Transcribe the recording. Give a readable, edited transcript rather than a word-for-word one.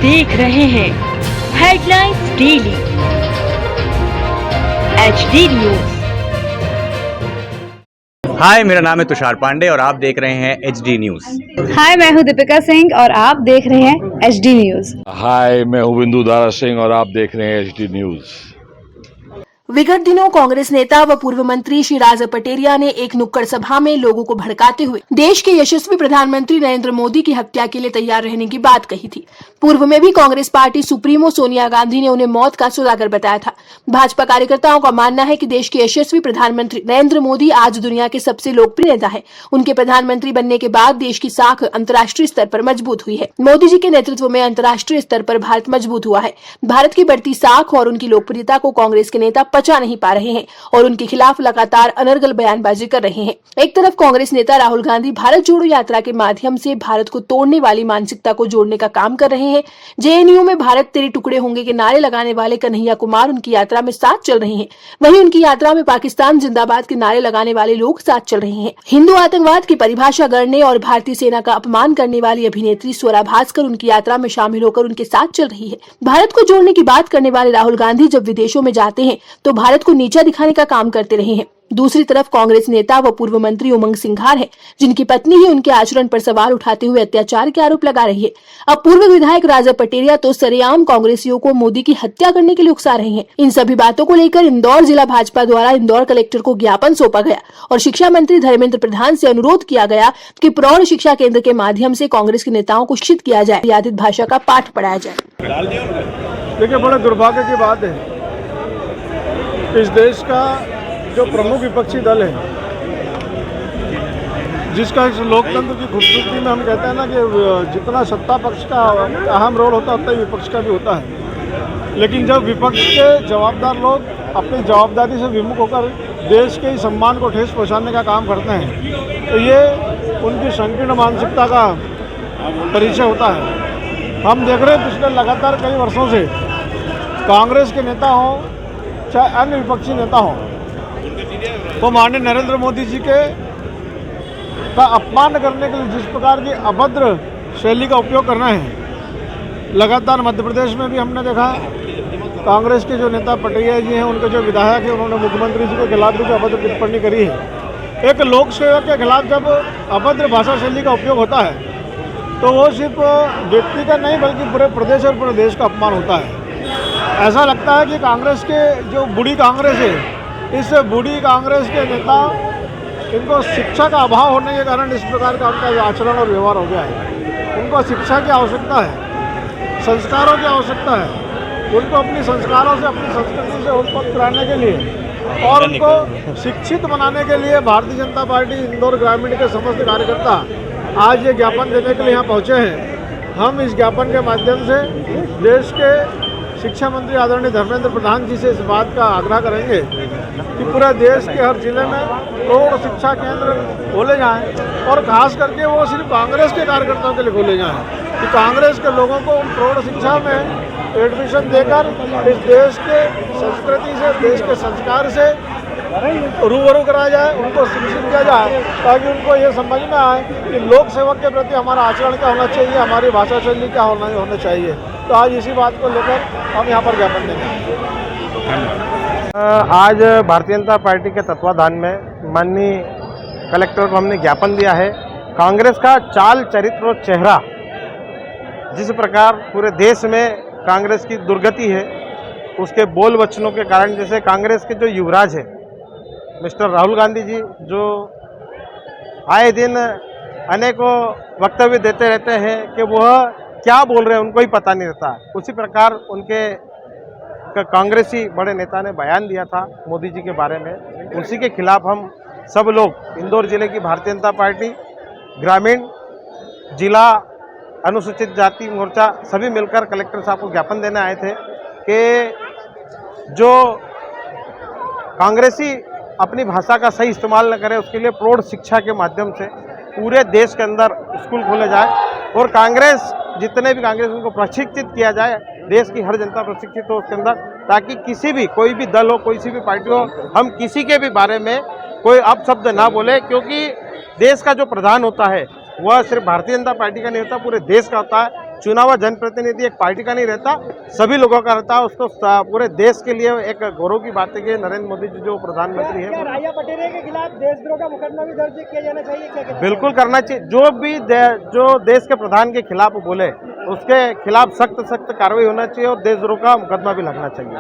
देख रहे हैं हेडलाइंस डेली HD न्यूज। हाय, मेरा नाम है तुषार पांडे और आप देख रहे हैं HD न्यूज। हाय, मैं हूं दीपिका सिंह और आप देख रहे हैं HD न्यूज। हाय, मैं हूं बिंदु दारा सिंह और आप देख रहे हैं HD न्यूज। विगत दिनों कांग्रेस नेता व पूर्व मंत्री श्री राज पटेरिया ने एक नुक्कड़ सभा में लोगों को भड़काते हुए देश के यशस्वी प्रधानमंत्री नरेंद्र मोदी की हत्या के लिए तैयार रहने की बात कही थी। पूर्व में भी कांग्रेस पार्टी सुप्रीमो सोनिया गांधी ने उन्हें मौत का सौदागर बताया था। भाजपा कार्यकर्ताओं का मानना है कि देश के यशस्वी प्रधानमंत्री नरेंद्र मोदी आज दुनिया के सबसे लोकप्रिय नेता है। उनके प्रधानमंत्री बनने के बाद देश की साख अंतर्राष्ट्रीय स्तर पर मजबूत हुई है। मोदी जी के नेतृत्व में अंतर्राष्ट्रीय स्तर पर भारत मजबूत हुआ है। भारत की बढ़ती साख और उनकी लोकप्रियता को कांग्रेस के नेता पचा नहीं पा रहे हैं और उनके खिलाफ लगातार अनर्गल बयानबाजी कर रहे हैं। एक तरफ कांग्रेस नेता राहुल गांधी भारत जोड़ो यात्रा के माध्यम से भारत को तोड़ने वाली मानसिकता को जोड़ने का काम कर रहे हैं। JNU में भारत तेरे टुकड़े होंगे के नारे लगाने वाले कन्हैया कुमार उनकी यात्रा में साथ चल रहे हैं। वहीं उनकी यात्रा में पाकिस्तान जिंदाबाद के नारे लगाने वाले लोग साथ चल रहे हैं। हिंदू आतंकवाद की परिभाषा गढ़ने और भारतीय सेना का अपमान करने वाली अभिनेत्री स्वरा भास्कर उनकी यात्रा में शामिल होकर उनके साथ चल रही है। भारत को जोड़ने की बात करने वाले राहुल गांधी जब विदेशों में जाते हैं तो भारत को नीचा दिखाने का काम करते रहे हैं। दूसरी तरफ कांग्रेस नेता व पूर्व मंत्री उमंग सिंघार है, जिनकी पत्नी ही उनके आचरण पर सवाल उठाते हुए अत्याचार के आरोप लगा रही है। अब पूर्व विधायक राजा पटेरिया तो सरेआम कांग्रेसियों को मोदी की हत्या करने के लिए उकसा रहे हैं। इन सभी बातों को लेकर इंदौर जिला भाजपा द्वारा इंदौर कलेक्टर को ज्ञापन सौंपा गया और शिक्षा मंत्री धर्मेंद्र प्रधान से अनुरोध किया गया कि प्रौढ़ शिक्षा केंद्र के माध्यम से कांग्रेस के नेताओं को शिक्षित किया जाए, मर्यादित भाषा का पाठ पढ़ाया जाए। देखिए, बड़े दुर्भाग्य की बात है, इस देश का जो प्रमुख विपक्षी दल है, जिसका इस लोकतंत्र की खूबसूरती में हम कहते हैं ना कि जितना सत्ता पक्ष का अहम रोल होता है उतना ही विपक्ष का भी होता है। लेकिन जब विपक्ष के जवाबदार लोग अपनी जवाबदारी से विमुख होकर देश के सम्मान को ठेस पहुंचाने का काम करते हैं तो ये उनकी संकीर्ण मानसिकता का परिचय होता है। हम देख रहे हैं पिछले लगातार कई वर्षों से कांग्रेस के नेता हों चाहे अन्य विपक्षी नेता हों, वो माननीय नरेंद्र मोदी जी के का अपमान करने के लिए जिस प्रकार की अभद्र शैली का उपयोग करना है, लगातार मध्य प्रदेश में भी हमने देखा कांग्रेस के जो नेता पटेरिया जी हैं, उनके जो विधायक हैं, उन्होंने मुख्यमंत्री जी के खिलाफ भी अभद्र टिप्पणी करी है। एक लोक सेवक के खिलाफ जब अभद्र भाषा शैली का उपयोग होता है तो वो सिर्फ व्यक्ति का नहीं बल्कि पूरे प्रदेश और पूरे देश का अपमान होता है। ऐसा लगता है कि कांग्रेस के जो बूढ़ी कांग्रेस है, इस बूढ़ी कांग्रेस के नेता इनको शिक्षा का अभाव होने के कारण इस प्रकार का उनका आचरण और व्यवहार हो गया है। उनको शिक्षा की आवश्यकता है, संस्कारों की आवश्यकता है। उनको अपनी संस्कारों से, अपनी संस्कृति से उत्पन्न कराने के लिए और उनको शिक्षित बनाने के लिए भारतीय जनता पार्टी इंदौर ग्रामीण के समस्त कार्यकर्ता आज ये ज्ञापन देने के लिए यहाँ पहुँचे हैं। हम इस ज्ञापन के माध्यम से देश के शिक्षा मंत्री आदरणीय धर्मेंद्र प्रधान जी से इस बात का आग्रह करेंगे कि पूरे देश के हर जिले में प्रौढ़ शिक्षा केंद्र खोले जाएं और खास करके वो सिर्फ कांग्रेस के कार्यकर्ताओं के लिए खोले जाएं कि कांग्रेस के लोगों को उन प्रौढ़ शिक्षा में एडमिशन देकर इस देश के संस्कृति से, देश के संस्कार से रूबरू कराया जाए, उनको शिक्षित किया जाए ताकि उनको ये समझ में आए कि लोक सेवक के प्रति हमारा आचरण क्या होना चाहिए, हमारी भाषा शैली क्या होना चाहिए। तो आज इसी बात को लेकर हम यहाँ पर ज्ञापन देंगे। आज भारतीय जनता पार्टी के तत्वाधान में माननीय कलेक्टर को हमने ज्ञापन दिया है। कांग्रेस का चाल चरित्र और चेहरा जिस प्रकार पूरे देश में कांग्रेस की दुर्गति है, उसके बोल वचनों के कारण, जैसे कांग्रेस के जो युवराज है मिस्टर राहुल गांधी जी, जो आए दिन अनेकों वक्तव्य देते रहते हैं कि वह क्या बोल रहे हैं उनको ही पता नहीं रहता, उसी प्रकार उनके कांग्रेसी बड़े नेता ने बयान दिया था मोदी जी के बारे में। उसी के खिलाफ हम सब लोग इंदौर जिले की भारतीय जनता पार्टी ग्रामीण जिला अनुसूचित जाति मोर्चा सभी मिलकर कलेक्टर साहब को ज्ञापन देने आए थे कि जो कांग्रेसी अपनी भाषा का सही इस्तेमाल न करे, उसके लिए प्रौढ़ शिक्षा के माध्यम से पूरे देश के अंदर स्कूल खोले जाए और कांग्रेस जितने भी कांग्रेस उनको प्रशिक्षित किया जाए, देश की हर जनता प्रशिक्षित हो उसके अंदर, ताकि किसी भी कोई भी दल हो, कोई सी भी पार्टी हो, हम किसी के भी बारे में कोई अपशब्द ना बोले, क्योंकि देश का जो प्रधान होता है वह सिर्फ भारतीय जनता पार्टी का नहीं होता, पूरे देश का होता है। चुना हुआ जनप्रतिनिधि एक पार्टी का नहीं रहता, सभी लोगों का रहता है। उसको पूरे देश के लिए एक गौरव की बात है कि नरेंद्र मोदी जी जो प्रधानमंत्री है, राया पटेरिया के खिलाफ देशद्रोह का मुकदमा भी दर्ज किया जाना चाहिए, क्या कहते हैं? बिल्कुल करना चाहिए। जो देश के प्रधान के खिलाफ बोले उसके खिलाफ सख्त कार्रवाई होना चाहिए और देशद्रोह का मुकदमा भी लगना चाहिए।